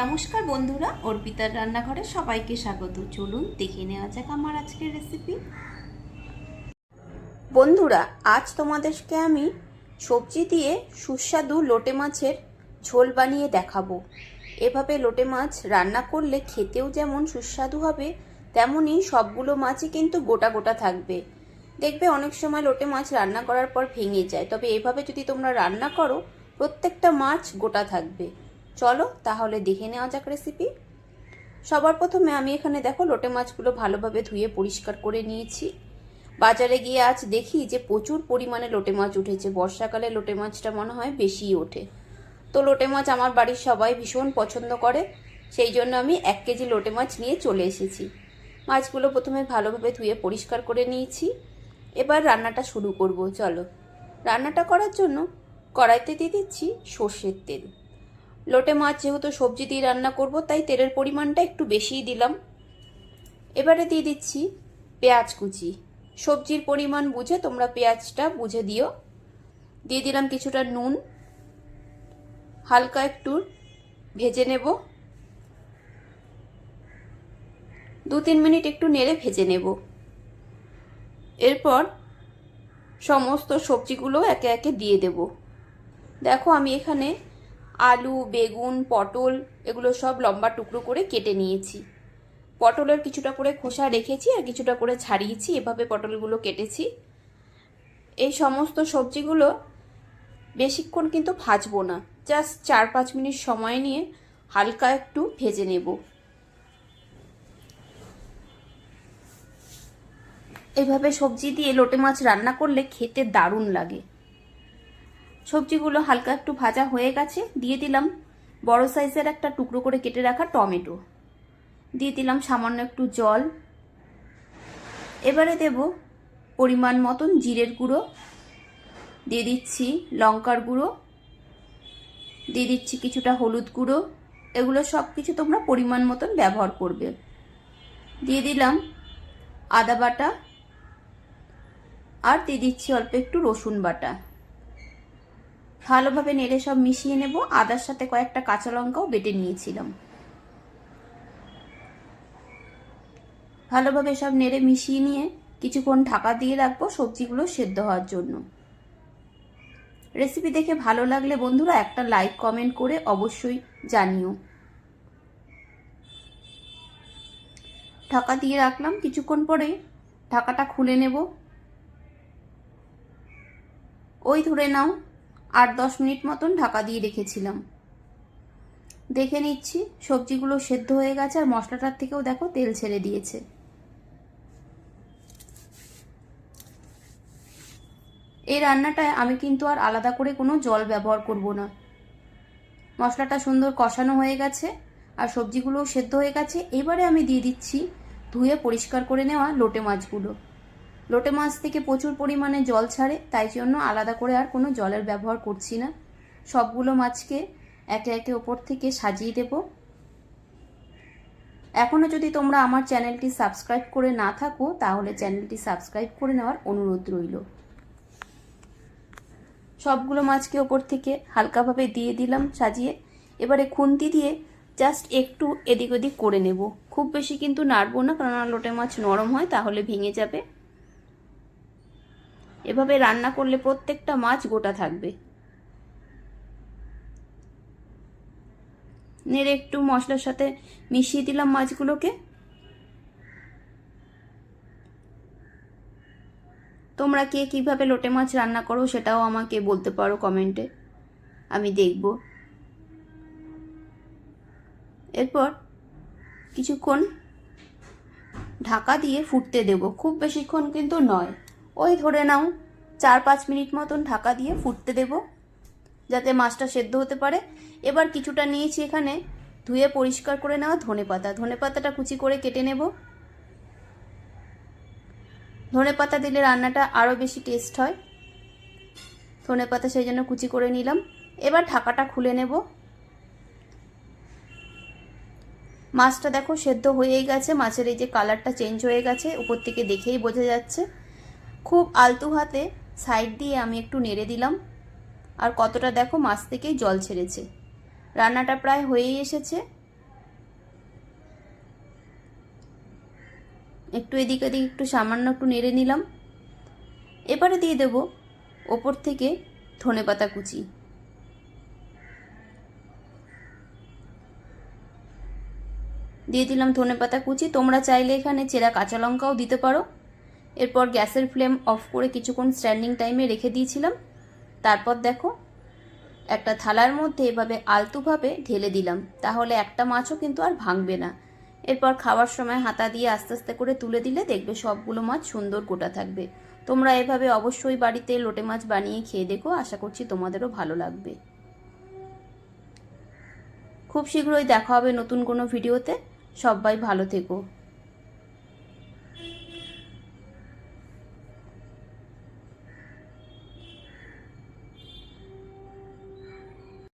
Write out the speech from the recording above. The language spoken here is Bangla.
নমস্কার বন্ধুরা, অর্পিতার রান্নাঘরে সবাইকে স্বাগত। চলুন দেখে নেওয়া যাক আমার আজকের রেসিপি। বন্ধুরা, আজ তোমাদেরকে আমি সবজি দিয়ে সুস্বাদু লোটে মাছের ঝোল বানিয়ে দেখাবো। এভাবে লোটে মাছ রান্না করলে খেতেও যেমন সুস্বাদু হবে, তেমনই সবগুলো মাছই কিন্তু গোটা গোটা থাকবে। দেখবে অনেক সময় লোটে মাছ রান্না করার পর ভেঙে যায়, তবে এভাবে যদি তোমরা রান্না করো প্রত্যেকটা মাছ গোটা থাকবে। চলো তাহলে দেখে নেওয়া যাক রেসিপি। সবার প্রথমে আমি এখানে দেখো লোটে মাছগুলো ভালোভাবে ধুয়ে পরিষ্কার করে নিয়েছি। বাজারে গিয়ে আজ দেখি যে প্রচুর পরিমাণে লোটে মাছ উঠেছে। বর্ষাকালে লোটে মাছটা মনে হয় বেশিই ওঠে। তো লোটে মাছ আমার বাড়ির সবাই ভীষণ পছন্দ করে, সেই জন্য আমি 1 কেজি লোটে মাছ নিয়ে চলে এসেছি। মাছগুলো প্রথমে ভালোভাবে ধুয়ে পরিষ্কার করে নিয়েছি। এবার রান্নাটা শুরু করব। চলো, রান্নাটা করার জন্য কড়াইতে দিয়ে দিচ্ছি সর্ষের তেল। লোটে মাছ যেহেতু সবজি দিয়ে রান্না করব, তাই তেলের পরিমাণটা একটু বেশিই দিলাম। এবারে দিয়ে দিচ্ছি পেঁয়াজ কুচি। সবজির পরিমাণ বুঝে তোমরা পেঁয়াজটা বুঝে দিও। দিয়ে দিলাম কিছুটা নুন, হালকা একটু ভেজে নেব। 2-3 মিনিট একটু নেড়ে ভেজে নেব। এরপর সমস্ত সবজিগুলো একে একে দিয়ে দেব। দেখো আমি এখানে আলু, বেগুন, পটল এগুলো সব লম্বা টুকরো করে কেটে নিয়েছি। পটলের কিছুটা করে খোসা রেখেছি আর কিছুটা করে ছাড়িয়েছি, এভাবে পটলগুলো কেটেছি। এই সমস্ত সবজিগুলো বেশিক্ষণ কিন্তু ভাজবো না, জাস্ট 4-5 মিনিট সময় নিয়ে হালকা একটু ভেজে নেব। এইভাবে সবজি দিয়ে লোটে মাছ রান্না করলে খেতে দারুণ লাগে। সবজিগুলো হালকা একটু ভাজা হয়ে গেছে। দিয়ে দিলাম বড় সাইজের একটা টুকরো করে কেটে রাখা টমেটো। দিয়ে দিলাম সামান্য একটু জল। এবারে দেব পরিমাণ মতন জিরের গুঁড়ো, দিয়ে দিচ্ছি লঙ্কার গুঁড়ো, দিয়ে দিচ্ছি কিছুটা হলুদ গুঁড়ো। এগুলো সব কিছু তোমরা পরিমাণ মতন ব্যবহার করবে। দিয়ে দিলাম আদা বাটা, আর দিয়ে দিচ্ছি অল্প একটু রসুন বাটা। ভালোভাবে নেড়ে সব মিশিয়ে নেব। আদার সাথে কয়েকটা কাঁচা লঙ্কাও বেটে নিয়েছিলাম। ভালোভাবে সব নেড়ে মিশিয়ে নিয়ে কিছুক্ষণ ঢাকা দিয়ে রাখবো সবজিগুলো সেদ্ধ হওয়ার জন্য। রেসিপি দেখে ভালো লাগলে বন্ধুরা একটা লাইক কমেন্ট করে অবশ্যই জানিও। ঢাকা দিয়ে রাখলাম। কিছুক্ষণ পরে ঢাকাটা খুলে নেব। ওই ধরে নাও 8-10 মিনিট মতন ঢাকা দিয়ে রেখেছিলাম। দেখে নিচ্ছি সবজিগুলো সেদ্ধ হয়ে গেছে আর মশলাটার থেকেও দেখো তেল ছেড়ে দিয়েছে। এই রান্নাটায় আমি কিন্তু আর আলাদা করে কোনো জল ব্যবহার করব না। মশলাটা সুন্দর কষানো হয়ে গেছে আর সবজিগুলোও সেদ্ধ হয়ে গেছে। এবারে আমি দিয়ে দিচ্ছি ধুয়ে পরিষ্কার করে নেওয়া লোটে মাছগুলো। লোটে মাছ থেকে প্রচুর পরিমাণে জল ছাড়ে, তাই জন্য আলাদা করে আর কোনো জলের ব্যবহার করছি না। সবগুলো মাছকে একে একে ওপর থেকে সাজিয়ে দেব। এখনও যদি তোমরা আমার চ্যানেলটি সাবস্ক্রাইব করে না থাকো, তাহলে চ্যানেলটি সাবস্ক্রাইব করে নেওয়ার অনুরোধ রইল। সবগুলো মাছকে ওপর থেকে হালকাভাবে দিয়ে দিলাম সাজিয়ে। এবারে খুন্তি দিয়ে জাস্ট একটু এদিক ওদিক করে নেব। খুব বেশি কিন্তু নাড়বো না, কারণ লোটে মাছ নরম হয়, তাহলে ভেঙে যাবে। এভাবে রান্না করলে প্রত্যেকটা মাছ গোটা থাকবে। নেড়ে একটু মশলার সাথে মিশিয়ে দিলাম মাছগুলোকে। তোমরা কে কিভাবে লোটে মাছ রান্না করো সেটাও আমাকে বলতে পারো কমেন্টে, আমি দেখব। এরপর কিছুক্ষণ ঢাকা দিয়ে ফুটতে দেব। খুব বেশিক্ষণ কিন্তু নয়, ওই ধরে নাও 4-5 মিনিট মতন ঢাকা দিয়ে ফুটতে দেব, যাতে মাছটা সেদ্ধ হতে পারে। এবার কিছুটা নিয়েছি এখানে ধুয়ে পরিষ্কার করে নেওয়া ধনেপাতা। ধনেপাতাটা কুচি করে কেটে নেব। ধনেপাতা দিলে রান্নাটা আরও বেশি টেস্ট হয়। ধনেপাতা সেই জন্য কুচি করে নিলাম। এবার ঢাকাটা খুলে নেব। মাছটা দেখো সেদ্ধ হয়েই গেছে। মাছের এই যে কালারটা চেঞ্জ হয়ে গেছে, উপর থেকে দেখেই বোঝা যাচ্ছে। খুব আলতু হাতে সাইড দিয়ে আমি একটু নেড়ে দিলাম, আর কতটা দেখো মাছ থেকেই জল ছেড়েছে। রান্নাটা প্রায় হয়েই এসেছে। একটু এদিক এদিক একটু সামান্য একটু নেড়ে নিলাম। এবারে দিয়ে দেব ওপর থেকে ধনেপাতা কুচি। দিয়ে দিলাম ধনেপাতা কুচি। তোমরা চাইলে এখানে চেরা কাঁচা লঙ্কাও দিতে পারো। এরপর গ্যাসের ফ্লেম অফ করে কিছুক্ষণ স্ট্যান্ডিং টাইমে রেখে দিয়েছিলাম। তারপর দেখো একটা থালার মধ্যে এভাবে আলতুভাবে ঢেলে দিলাম, তাহলে একটা মাছও কিন্তু আর ভাঙবে না। এরপর খাওয়ার সময় হাতা দিয়ে আস্তে আস্তে করে তুলে দিলে দেখবে সবগুলো মাছ সুন্দর গোটা থাকবে। তোমরা এভাবে অবশ্যই বাড়িতে লোটে মাছ বানিয়ে খেয়ে দেখো, আশা করছি তোমাদেরও ভালো লাগবে। খুব শীঘ্রই দেখা হবে নতুন কোনো ভিডিওতে। সবাই ভালো থেকো।